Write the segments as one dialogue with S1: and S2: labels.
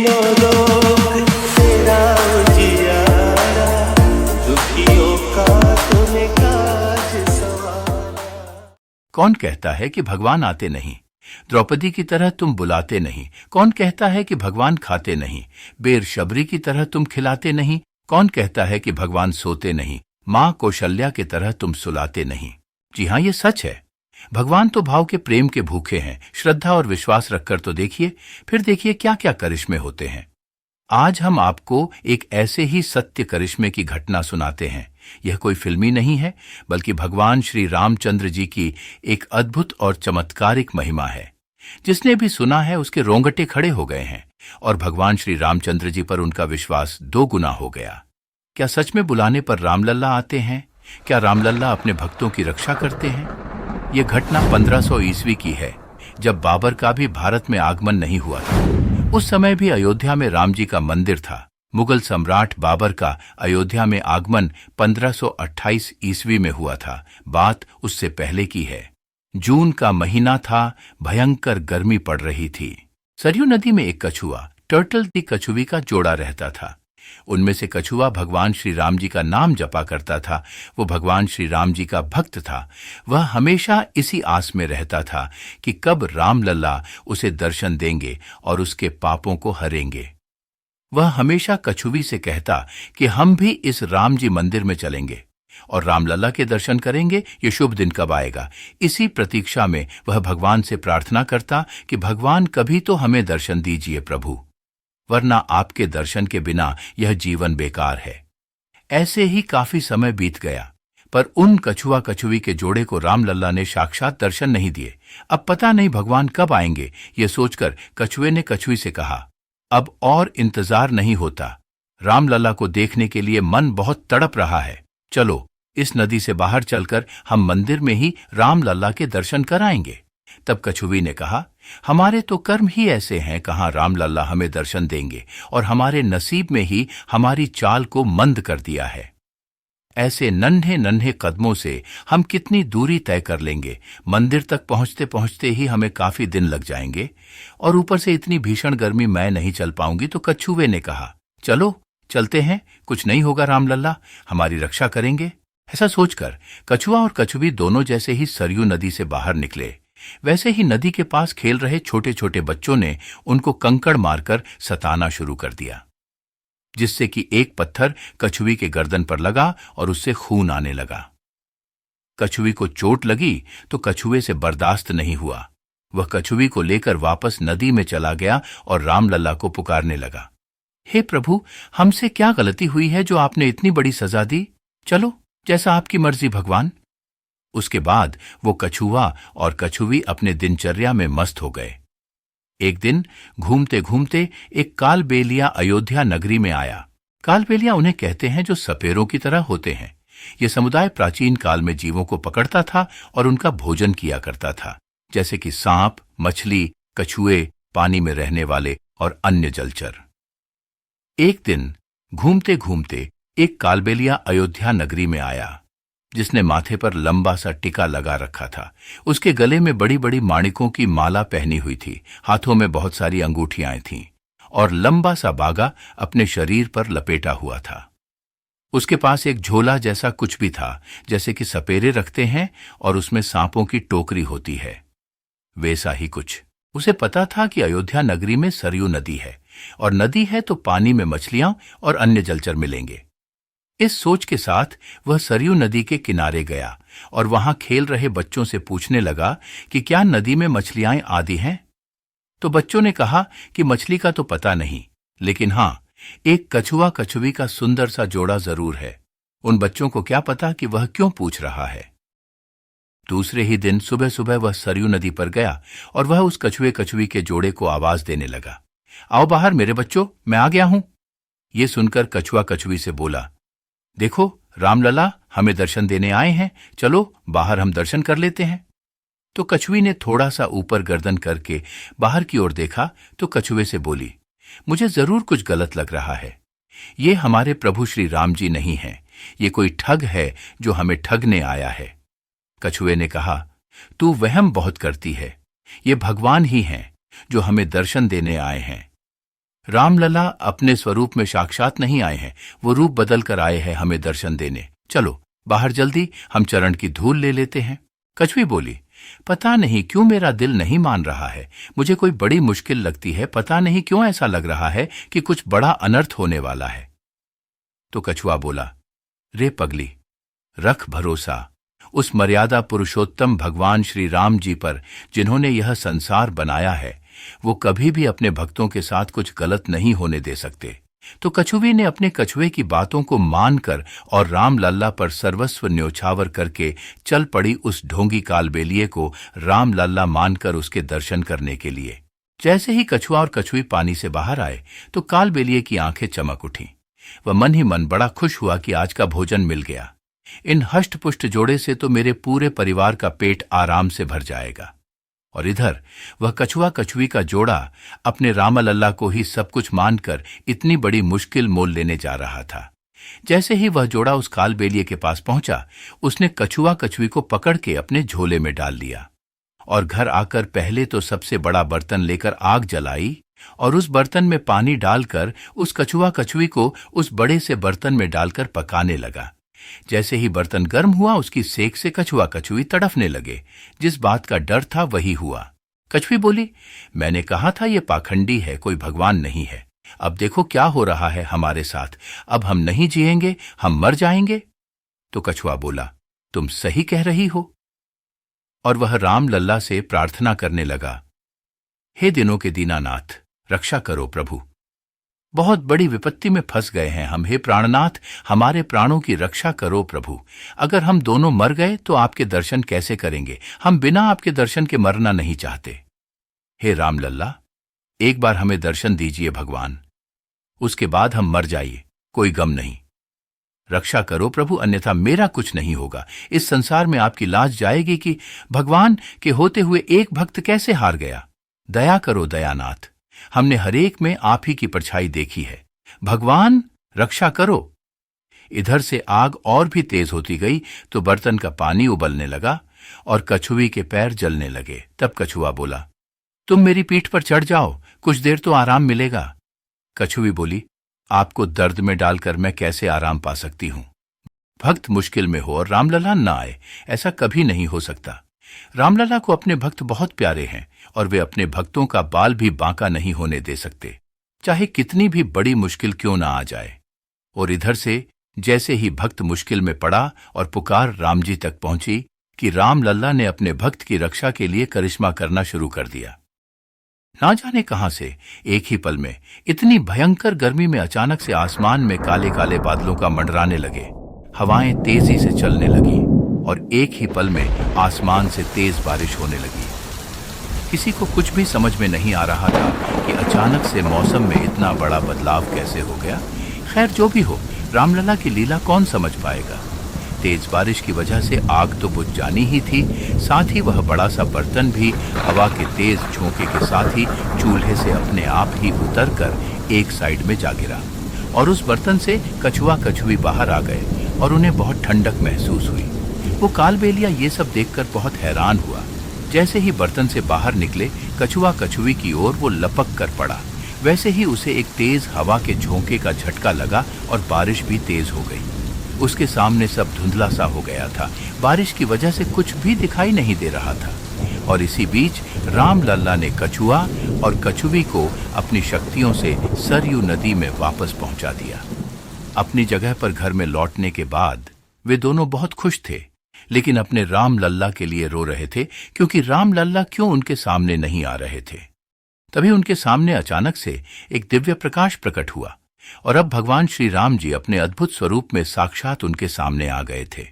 S1: लो रोग तेरा उजियारा, दुखियों का तूने काज संवारा।
S2: कौन कहता है कि भगवान आते नहीं? द्रौपदी की तरह तुम बुलाते नहीं। कौन कहता है कि भगवान खाते नहीं? बेर शबरी की तरह तुम खिलाते नहीं। कौन कहता है कि भगवान सोते नहीं? माँ कौशल्या की तरह तुम सुलाते नहीं। जी हाँ, ये सच है। भगवान तो भाव के प्रेम के भूखे हैं। श्रद्धा और विश्वास रखकर तो देखिए, फिर देखिए क्या क्या करिश्मे होते हैं। आज हम आपको एक ऐसे ही सत्य करिश्मे की घटना सुनाते हैं। यह कोई फिल्मी नहीं है, बल्कि भगवान श्री रामचंद्र जी की एक अद्भुत और चमत्कारिक महिमा है। जिसने भी सुना है उसके रोंगटे खड़े हो गए हैं और भगवान श्री रामचंद्र जी पर उनका विश्वास 2 गुना हो गया। क्या सच में बुलाने पर रामलल्ला आते हैं? क्या रामलल्ला अपने भक्तों की रक्षा करते हैं? यह घटना 1500 ईस्वी की है, जब बाबर का भी भारत में आगमन नहीं हुआ था। उस समय भी अयोध्या में राम जी का मंदिर था। मुगल सम्राट बाबर का अयोध्या में आगमन 1528 ईस्वी में हुआ था। बात उससे पहले की है। जून का महीना था, भयंकर गर्मी पड़ रही थी। सरयू नदी में एक कछुआ, टर्टल दी कछुवी का जोड़ा रहता था। उनमें से कछुआ भगवान श्री राम जी का नाम जपा करता था। वो भगवान श्री राम जी का भक्त था। वह हमेशा इसी आस में रहता था कि कब रामलल्ला उसे दर्शन देंगे और उसके पापों को हरेंगे। वह हमेशा कछुवी से कहता कि हम भी इस राम जी मंदिर में चलेंगे और रामलल्ला के दर्शन करेंगे। ये शुभ दिन कब आएगा? इसी प्रतीक्षा में वह भगवान से प्रार्थना करता कि भगवान कभी तो हमें दर्शन दीजिए प्रभु, वरना आपके दर्शन के बिना यह जीवन बेकार है। ऐसे ही काफी समय बीत गया, पर उन कछुआ कछुवी के जोड़े को रामलल्ला ने साक्षात दर्शन नहीं दिए। अब पता नहीं भगवान कब आएंगे। ये सोचकर कछुए ने कछुई से कहा, अब और इंतजार नहीं होता। रामलल्ला को देखने के लिए मन बहुत तड़प रहा है। चलो इस नदी से बाहर चलकर हम मंदिर में ही रामलल्ला के दर्शन कराएंगे। तब कछुवी ने कहा, हमारे तो कर्म ही ऐसे हैं, कहाँ रामलल्ला हमें दर्शन देंगे, और हमारे नसीब में ही हमारी चाल को मंद कर दिया है। ऐसे नन्हे नन्हे कदमों से हम कितनी दूरी तय कर लेंगे? मंदिर तक पहुंचते पहुंचते ही हमें काफी दिन लग जाएंगे, और ऊपर से इतनी भीषण गर्मी मैं नहीं चल पाऊंगी। तो कछुवे ने कहा, चलो चलते हैं, कुछ नहीं होगा, रामलल्ला हमारी रक्षा करेंगे। ऐसा सोचकर कछुआ और कछुवी दोनों जैसे ही सरयू नदी से बाहर निकले, वैसे ही नदी के पास खेल रहे छोटे छोटे बच्चों ने उनको कंकड़ मारकर सताना शुरू कर दिया, जिससे कि एक पत्थर कछुवी के गर्दन पर लगा और उससे खून आने लगा। कछुवी को चोट लगी तो कछुए से बर्दाश्त नहीं हुआ। वह कछुवी को लेकर वापस नदी में चला गया और रामलल्ला को पुकारने लगा, हे प्रभु, हमसे क्या गलती हुई है जो आपने इतनी बड़ी सजा दी? चलो जैसा आपकी मर्जी भगवान। उसके बाद वो कछुआ और कछुवी अपने दिनचर्या में मस्त हो गए। एक दिन घूमते घूमते एक कालबेलिया अयोध्या नगरी में आया। कालबेलिया उन्हें कहते हैं जो सपेरों की तरह होते हैं। ये समुदाय प्राचीन काल में जीवों को पकड़ता था और उनका भोजन किया करता था, जैसे कि सांप, मछली, कछुए, पानी में रहने वाले और अन्य जलचर। एक दिन घूमते घूमते एक कालबेलिया अयोध्या नगरी में आया, जिसने माथे पर लंबा सा टिका लगा रखा था। उसके गले में बड़ी बड़ी माणिकों की माला पहनी हुई थी, हाथों में बहुत सारी अंगूठियां थीं और लंबा सा बागा अपने शरीर पर लपेटा हुआ था। उसके पास एक झोला जैसा कुछ भी था, जैसे कि सपेरे रखते हैं और उसमें सांपों की टोकरी होती है, वैसा ही कुछ। उसे पता था कि अयोध्या नगरी में सरयू नदी है, और नदी है तो पानी में मछलियां और अन्य जलचर मिलेंगे। इस सोच के साथ वह सरयू नदी के किनारे गया और वहां खेल रहे बच्चों से पूछने लगा कि क्या नदी में मछलियां आदि हैं? तो बच्चों ने कहा कि मछली का तो पता नहीं, लेकिन हां, एक कछुआ कछुवी का सुंदर सा जोड़ा जरूर है। उन बच्चों को क्या पता कि वह क्यों पूछ रहा है। दूसरे ही दिन सुबह सुबह वह सरयू नदी पर गया और वह उस कछुए कछुवी के जोड़े को आवाज देने लगा, आओ बाहर मेरे बच्चों, मैं आ गया हूं। ये सुनकर कछुआ कछुवी से बोला, देखो रामलला हमें दर्शन देने आए हैं, चलो बाहर हम दर्शन कर लेते हैं। तो कछुवी ने थोड़ा सा ऊपर गर्दन करके बाहर की ओर देखा तो कछुए से बोली, मुझे जरूर कुछ गलत लग रहा है। ये हमारे प्रभु श्री राम जी नहीं हैं, ये कोई ठग है जो हमें ठगने आया है। कछुए ने कहा, तू वहम बहुत करती है, ये भगवान ही हैं जो हमें दर्शन देने आए हैं। रामलला अपने स्वरूप में साक्षात नहीं आए हैं, वो रूप बदल कर आए हैं हमें दर्शन देने। चलो बाहर जल्दी, हम चरण की धूल ले लेते हैं। कछुई बोली, पता नहीं क्यों मेरा दिल नहीं मान रहा है, मुझे कोई बड़ी मुश्किल लगती है, पता नहीं क्यों ऐसा लग रहा है कि कुछ बड़ा अनर्थ होने वाला है। तो कछुआ बोला, रे पगली, रख भरोसा उस मर्यादा पुरुषोत्तम भगवान श्री राम जी पर, जिन्होंने यह संसार बनाया है। वो कभी भी अपने भक्तों के साथ कुछ गलत नहीं होने दे सकते। तो कछुवी ने अपने कछुए की बातों को मानकर और राम लल्ला पर सर्वस्व न्योछावर करके चल पड़ी उस ढोंगी कालबेलिए को राम लल्ला मानकर उसके दर्शन करने के लिए। जैसे ही कछुआ और कछुई पानी से बाहर आए तो कालबेलिए की आंखें चमक उठीं। वह मन ही मन बड़ा खुश हुआ कि आज का भोजन मिल गया। इन हष्ट-पुष्ट जोड़े से तो मेरे पूरे परिवार का पेट आराम से भर जाएगा। और इधर वह कछुआ कछुई का जोड़ा अपने रामलल्ला को ही सब कुछ मानकर इतनी बड़ी मुश्किल मोल लेने जा रहा था। जैसे ही वह जोड़ा उस कालबेलिए के पास पहुंचा, उसने कछुआ कछुई को पकड़ के अपने झोले में डाल लिया और घर आकर पहले तो सबसे बड़ा बर्तन लेकर आग जलाई और उस बर्तन में पानी डालकर उस कछुआ कछुई को उस बड़े से बर्तन में डालकर पकाने लगा। जैसे ही बर्तन गर्म हुआ, उसकी सेक से कछुआ कछुई तड़फने लगे। जिस बात का डर था वही हुआ। कछुई बोली, मैंने कहा था ये पाखंडी है, कोई भगवान नहीं है। अब देखो क्या हो रहा है हमारे साथ, अब हम नहीं जिएंगे, हम मर जाएंगे। तो कछुआ बोला, तुम सही कह रही हो। और वह राम लल्ला से प्रार्थना करने लगा, हे दिनों के दीनानाथ, रक्षा करो प्रभु, बहुत बड़ी विपत्ति में फंस गए हैं हम। हे प्राणनाथ, हमारे प्राणों की रक्षा करो प्रभु। अगर हम दोनों मर गए तो आपके दर्शन कैसे करेंगे? हम बिना आपके दर्शन के मरना नहीं चाहते। हे राम लल्ला, एक बार हमें दर्शन दीजिए भगवान, उसके बाद हम मर जाइए, कोई गम नहीं। रक्षा करो प्रभु, अन्यथा मेरा कुछ नहीं होगा। इस संसार में आपकी लाज जाएगी कि भगवान के होते हुए एक भक्त कैसे हार गया। दया करो दयानाथ, हमने हरेक में आप ही की परछाई देखी है। भगवान रक्षा करो। इधर से आग और भी तेज होती गई तो बर्तन का पानी उबलने लगा और कछुई के पैर जलने लगे। तब कछुआ बोला, तुम मेरी पीठ पर चढ़ जाओ, कुछ देर तो आराम मिलेगा। कछुई बोली, आपको दर्द में डालकर मैं कैसे आराम पा सकती हूं? भक्त मुश्किल में हो और रामलला न आए, ऐसा कभी नहीं हो सकता। रामलला को अपने भक्त बहुत प्यारे हैं और वे अपने भक्तों का बाल भी बांका नहीं होने दे सकते, चाहे कितनी भी बड़ी मुश्किल क्यों ना आ जाए। और इधर से जैसे ही भक्त मुश्किल में पड़ा और पुकार राम जी तक पहुंची कि रामलल्ला ने अपने भक्त की रक्षा के लिए करिश्मा करना शुरू कर दिया। ना जाने कहां से एक ही पल में इतनी भयंकर गर्मी में अचानक से आसमान में काले काले बादलों का मंडराने लगे, हवाएं तेजी से चलने लगी और एक ही पल में आसमान से तेज बारिश होने लगी। किसी को कुछ भी समझ में नहीं आ रहा था कि अचानक से मौसम में इतना बड़ा बदलाव कैसे हो गया। खैर जो भी हो, रामलला की लीला कौन समझ पाएगा। तेज बारिश की वजह से आग तो बुझ जानी ही थी, साथ ही वह बड़ा सा बर्तन भी हवा के तेज झोंके के साथ ही चूल्हे से अपने आप ही उतर कर एक साइड में जा गिरा और उस बर्तन से कछुआ कछुई बाहर आ गए और उन्हें बहुत ठंडक महसूस हुई। वो कालबेलिया ये सब देखकर बहुत हैरान हुआ। जैसे ही बर्तन से बाहर निकले कछुआ कछुई की ओर वो लपक कर पड़ा, वैसे ही उसे एक तेज हवा के झोंके का झटका लगा और बारिश भी तेज हो गई। उसके सामने सब धुंधला सा हो गया था, बारिश की वजह से कुछ भी दिखाई नहीं दे रहा था। और इसी बीच रामलल्ला ने कछुआ और कछुई को अपनी शक्तियों से सरयू नदी में वापस पहुंचा दिया। अपनी जगह पर घर में लौटने के बाद वे दोनों बहुत खुश थे, लेकिन अपने रामलल्ला के लिए रो रहे थे क्योंकि रामलल्ला क्यों उनके सामने नहीं आ रहे थे। तभी उनके सामने अचानक से एक दिव्य प्रकाश प्रकट हुआ और अब भगवान श्री राम जी अपने अद्भुत स्वरूप में साक्षात उनके सामने आ गए थे।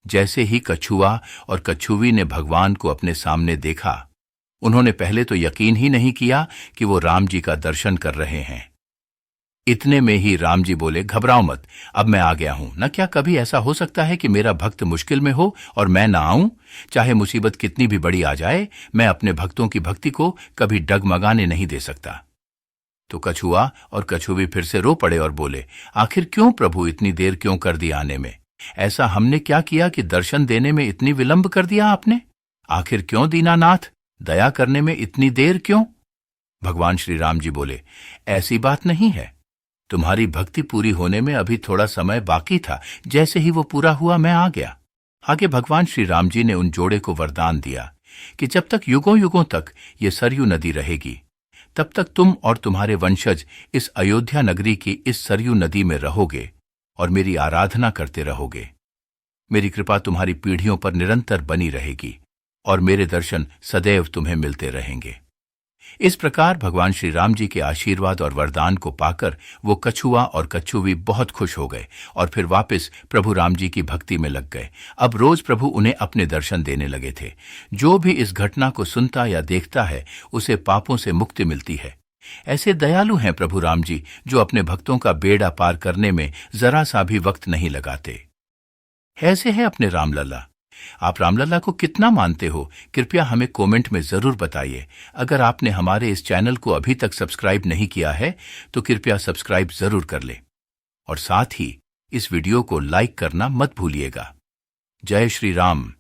S2: जैसे ही कछुआ और कछुई ने भगवान को अपने सामने देखा, उन्होंने पहले तो यकीन ही नहीं किया कि वो राम जी का दर्शन कर रहे हैं। इतने में ही राम जी बोले, घबराओ मत, अब मैं आ गया हूं। न क्या कभी ऐसा हो सकता है कि मेरा भक्त मुश्किल में हो और मैं ना आऊं? चाहे मुसीबत कितनी भी बड़ी आ जाए, मैं अपने भक्तों की भक्ति को कभी डगमगाने नहीं दे सकता। तो कछुआ और कछुई फिर से रो पड़े और बोले, आखिर क्यों प्रभु, इतनी देर क्यों कर दी आने में? ऐसा हमने क्या किया कि दर्शन देने में इतनी विलंब कर दिया आपने? आखिर क्यों दीनानाथ, दया करने में इतनी देर क्यों? भगवान श्री राम जी बोले, ऐसी बात नहीं है। तुम्हारी भक्ति पूरी होने में अभी थोड़ा समय बाकी था। जैसे ही वो पूरा हुआ मैं आ गया। आगे भगवान श्री राम जी ने उन जोड़े को वरदान दिया कि जब तक युगों युगों तक ये सरयू नदी रहेगी, तब तक तुम और तुम्हारे वंशज इस अयोध्या नगरी की इस सरयू नदी में रहोगे और मेरी आराधना करते रहोगे। मेरी कृपा तुम्हारी पीढ़ियों पर निरंतर बनी रहेगी और मेरे दर्शन सदैव तुम्हें मिलते रहेंगे। इस प्रकार भगवान श्री राम जी के आशीर्वाद और वरदान को पाकर वो कछुआ और कछुवी बहुत खुश हो गए और फिर वापस प्रभु राम जी की भक्ति में लग गए। अब रोज प्रभु उन्हें अपने दर्शन देने लगे थे। जो भी इस घटना को सुनता या देखता है उसे पापों से मुक्ति मिलती है। ऐसे दयालु हैं प्रभु राम जी, जो अपने भक्तों का बेड़ा पार करने में जरा सा भी वक्त नहीं लगाते। ऐसे है अपने रामलला। आप रामलला को कितना मानते हो, कृपया हमें कमेंट में जरूर बताइए। अगर आपने हमारे इस चैनल को अभी तक सब्सक्राइब नहीं किया है तो कृपया सब्सक्राइब जरूर कर ले और साथ ही इस वीडियो को लाइक करना मत भूलिएगा। जय श्री राम।